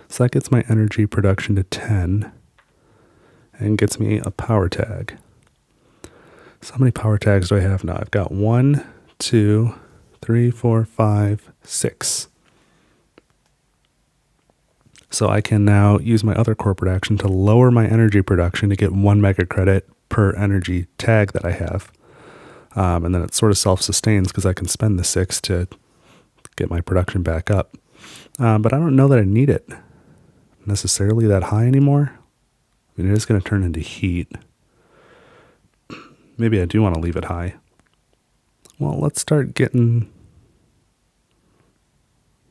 So that gets my energy production to 10 and gets me a power tag. So how many power tags do I have now? I've got 1, 2, 3, 4, 5, 6. So I can now use my other corporate action to lower my energy production to get 1 mega credit per energy tag that I have. And then it sort of self-sustains because I can spend the 6 to get my production back up. But I don't know that I need it necessarily that high anymore. I mean, it is going to turn into heat. Maybe I do want to leave it high. Well, let's start getting...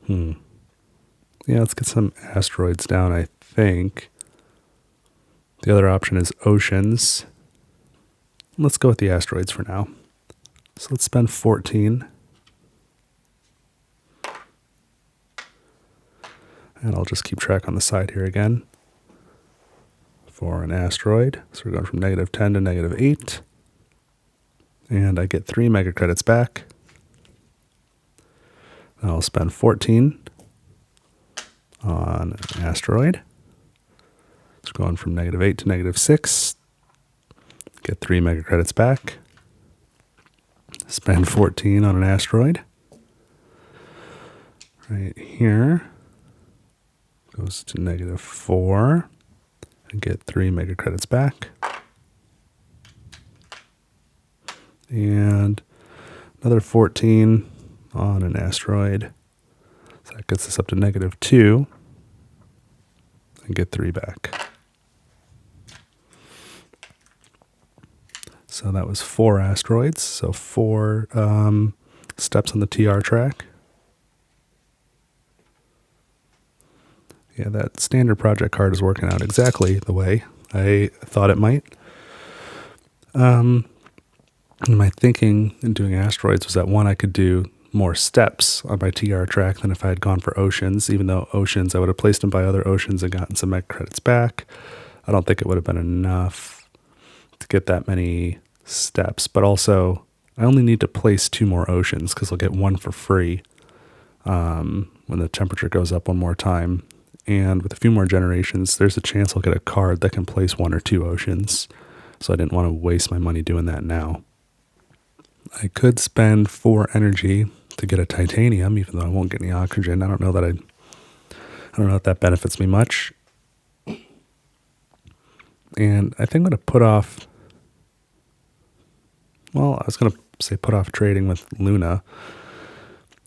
Yeah, let's get some asteroids down, I think. The other option is oceans. Let's go with the asteroids for now. So let's spend 14. And I'll just keep track on the side here again for an asteroid. So we're going from -10 to -8. And I get 3 mega credits back. And I'll spend 14 on an asteroid. It's going from -8 to -6. Get 3 mega credits back. Spend 14 on an asteroid. Right here. Goes to -4. And get 3 mega credits back. And another 14 on an asteroid. So that gets us up to -2 and get 3 back. So that was 4 asteroids. So 4 steps on the TR track. Yeah, that standard project card is working out exactly the way I thought it might. My thinking in doing asteroids was that one, I could do more steps on my TR track than if I had gone for oceans, even though oceans, I would have placed them by other oceans and gotten some mega credits back. I don't think it would have been enough to get that many steps, but also I only need to place 2 more oceans because I'll get one for free when the temperature goes up one more time. And with a few more generations, there's a chance I'll get a card that can place 1 or 2 oceans. So I didn't want to waste my money doing that now. I could spend 4 energy to get a titanium, even though I won't get any oxygen. I don't know if that benefits me much. And I think I'm going to put off, well, I was going to say put off trading with Luna,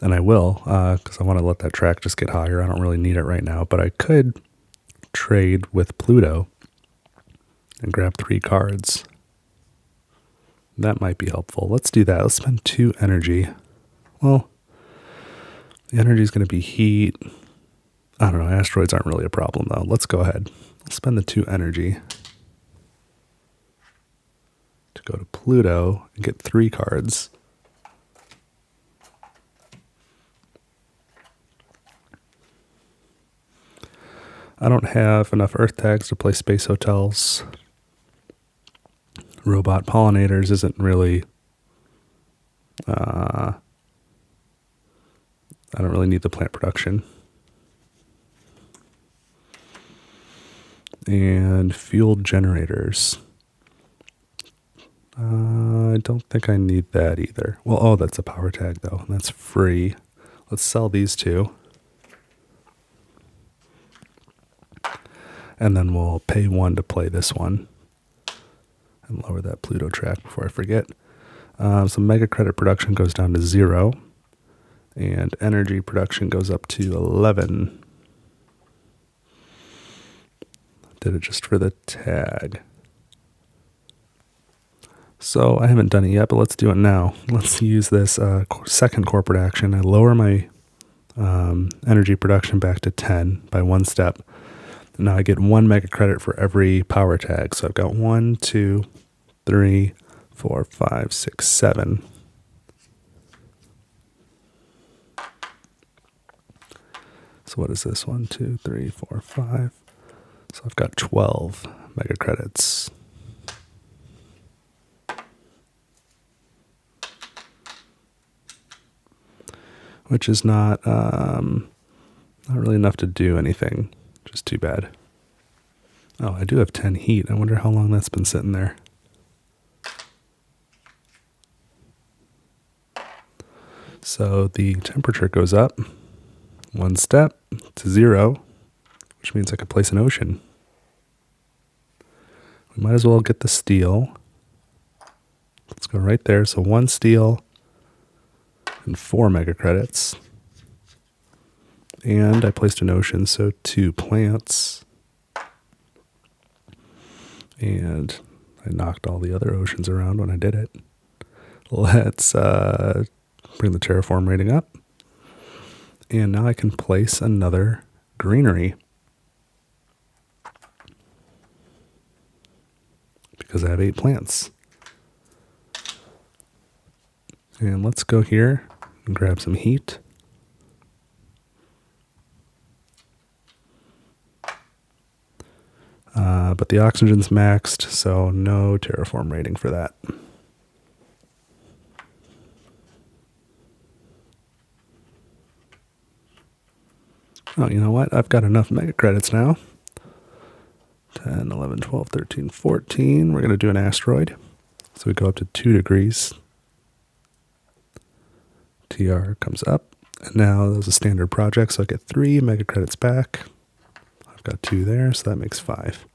and I will, because I want to let that track just get higher. I don't really need it right now, but I could trade with Pluto and grab 3 cards. That might be helpful. Let's do that. Let's spend 2 energy. Well, the energy is going to be heat. I don't know. Asteroids aren't really a problem, though. Let's go ahead. Let's spend the 2 energy to go to Pluto and get 3 cards. I don't have enough Earth tags to play space hotels. Robot pollinators isn't really, I don't really need the plant production. And fueled generators. I don't think I need that either. Well, oh, that's a power tag though. That's free. Let's sell these 2. And then we'll pay 1 to play this one. And lower that Pluto track before I forget. So mega credit production goes down to 0. And energy production goes up to 11. Did it just for the tag. So I haven't done it yet, but let's do it now. Let's use this second corporate action. I lower my energy production back to 10 by 1 step. Now I get 1 mega credit for every power tag. So I've got 1, 2, 3, 4, 5, 6, 7. So what is this? 1, 2, 3, 4, 5. So I've got 12 mega credits. Which is not really enough to do anything. Just too bad. Oh, I do have 10 heat. I wonder how long that's been sitting there. So the temperature goes up 1 step to 0, which means I could place an ocean. We might as well get the steel. Let's go right there. So 1 steel and 4 mega credits. And I placed an ocean, so 2 plants. And I knocked all the other oceans around when I did it. Let's bring the terraform rating up. And now I can place another greenery. Because I have 8 plants. And let's go here and grab some heat. But the oxygen's maxed, so no terraform rating for that. Oh, you know what? I've got enough mega credits now. 10, 11, 12, 13, 14. We're going to do an asteroid. So we go up to 2 degrees. TR comes up. And now there's a standard project, so I get 3 mega credits back. I've got 2 there, so that makes 5.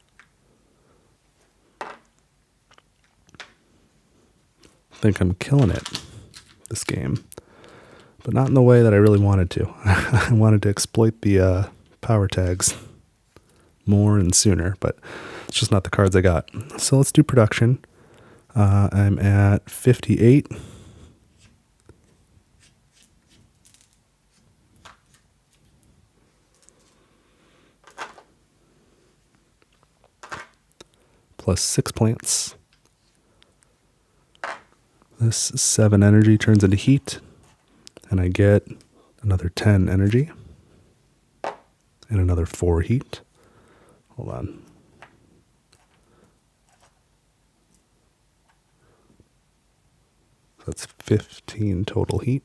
I think I'm killing it, this game. But not in the way that I really wanted to. I wanted to exploit the power tags more and sooner, but it's just not the cards I got. So let's do production. I'm at 58. plus 6 plants. This 7 energy turns into heat, and I get another 10 energy and another 4 heat. Hold on. That's 15 total heat.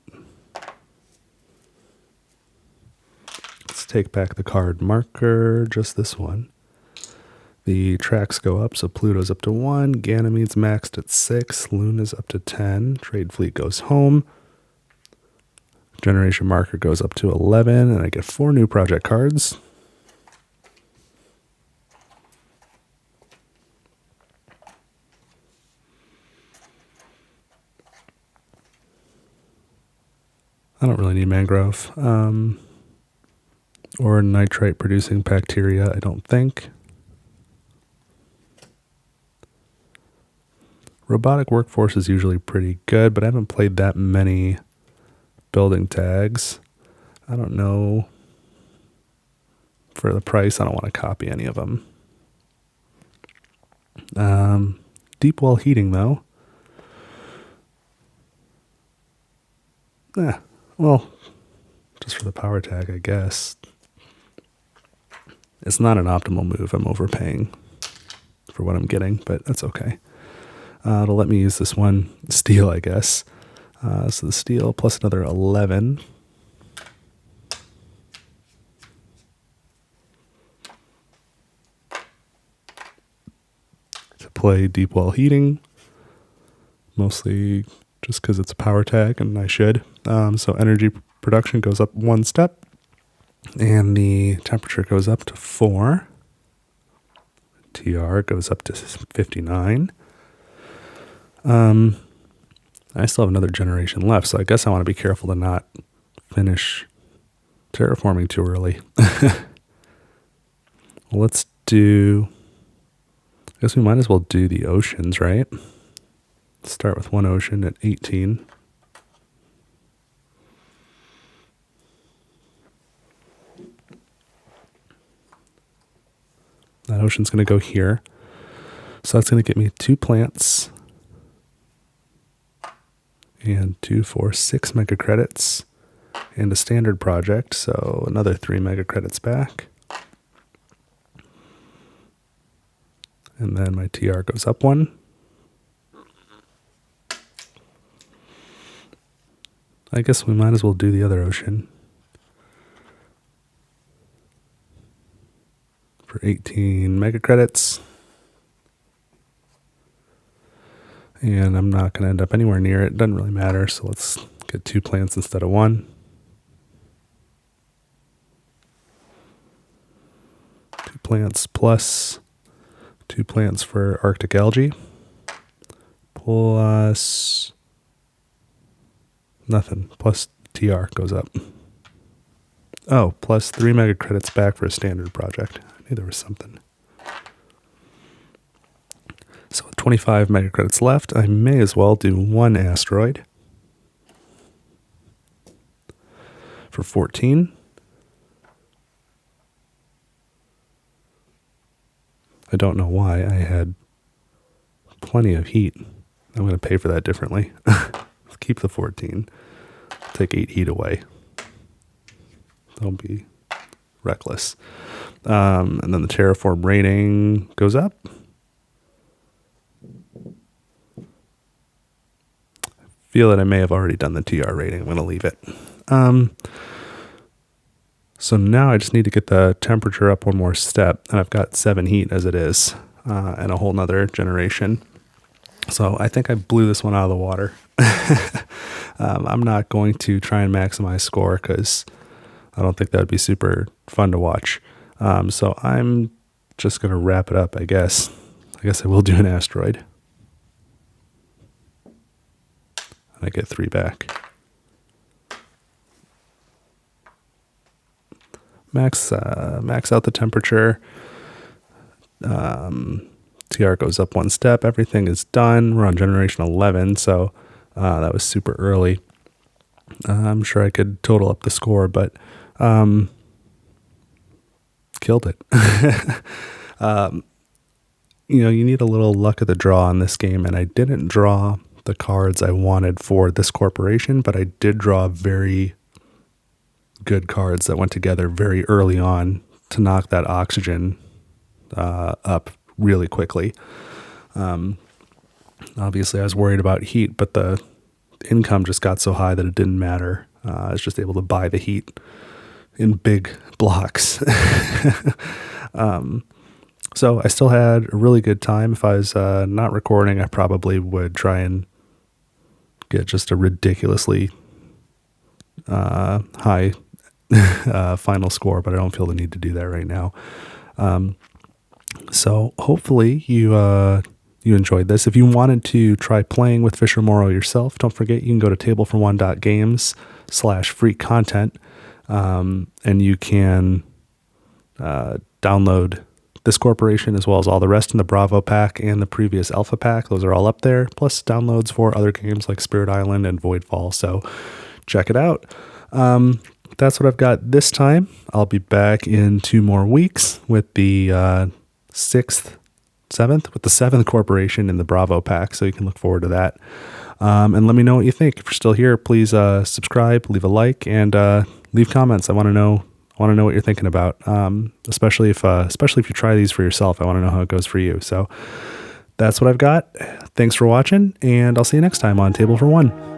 Let's take back the card marker, just this one. The tracks go up, so Pluto's up to 1, Ganymede's maxed at 6, Luna's up to 10, Trade Fleet goes home, Generation marker goes up to 11, and I get 4 new project cards. I don't really need mangrove. Or nitrite producing bacteria, I don't think. Robotic workforce is usually pretty good, but I haven't played that many building tags. I don't know. For the price, I don't want to copy any of them. Deep well heating, though. Well, just for the power tag, I guess. It's not an optimal move. I'm overpaying for what I'm getting, but that's okay. It'll let me use this one steel, I guess. So the steel plus another 11. To play deep well heating. Mostly just because it's a power tag and I should. So energy production goes up 1 step. And the temperature goes up to 4. TR goes up to 59. I still have another generation left, so I guess I want to be careful to not finish terraforming too early. Well, let's do... I guess we might as well do the oceans, right? Let's start with 1 ocean at 18. That ocean's going to go here. So that's going to get me 2 plants. And 2, 4, 6 mega credits. And a standard project, so another 3 mega credits back. And then my TR goes up 1. I guess we might as well do the other ocean. For 18 mega credits. And I'm not going to end up anywhere near it. It doesn't really matter, so let's get 2 plants instead of 1. 2 plants plus 2 plants for Arctic algae. Plus nothing. Plus TR goes up. Oh, plus 3 mega credits back for a standard project. I knew there was something. So with 25 mega credits left, I may as well do 1 asteroid for 14. I don't know why. I had plenty of heat. I'm going to pay for that differently. Let's keep the 14. Take 8 heat away. Don't be reckless. And then the terraform rating goes up. Feel that I may have already done the TR rating. I'm going to leave it. So now I just need to get the temperature up 1 more step, and I've got 7 heat as it is, and a whole nother generation. So I think I blew this one out of the water. I'm not going to try and maximize score because I don't think that would be super fun to watch. So I'm just going to wrap it up, I guess. I guess I will do an asteroid. I get 3 back. Max out the temperature. TR goes up 1 step. Everything is done. We're on generation 11, so that was super early. I'm sure I could total up the score, but killed it. you need a little luck of the draw in this game, and I didn't draw the cards I wanted for this corporation, but I did draw very good cards that went together very early on to knock that oxygen up really quickly. Obviously, I was worried about heat, but the income just got so high that it didn't matter. I was just able to buy the heat in big blocks. So I still had a really good time. If I was not recording, I probably would try and get just a ridiculously high final score, but I don't feel the need to do that right now. So hopefully you enjoyed this. If you wanted to try playing with Fischer Morrow yourself, don't forget you can go to tablefor1.games/free content, and you can download this corporation as well as all the rest in the Bravo pack and the previous Alpha pack. Those are all up there, plus downloads for other games like Spirit Island and Voidfall. So check it out. That's what I've got this time. I'll be back in 2 more weeks with the 7th corporation in the Bravo pack. So you can look forward to that. And let me know what you think. If you're still here, please subscribe, leave a like, and leave comments. I want to know what you're thinking about. Especially if you try these for yourself. I want to know how it goes for you. So that's what I've got. Thanks for watching, and I'll see you next time on Table for One.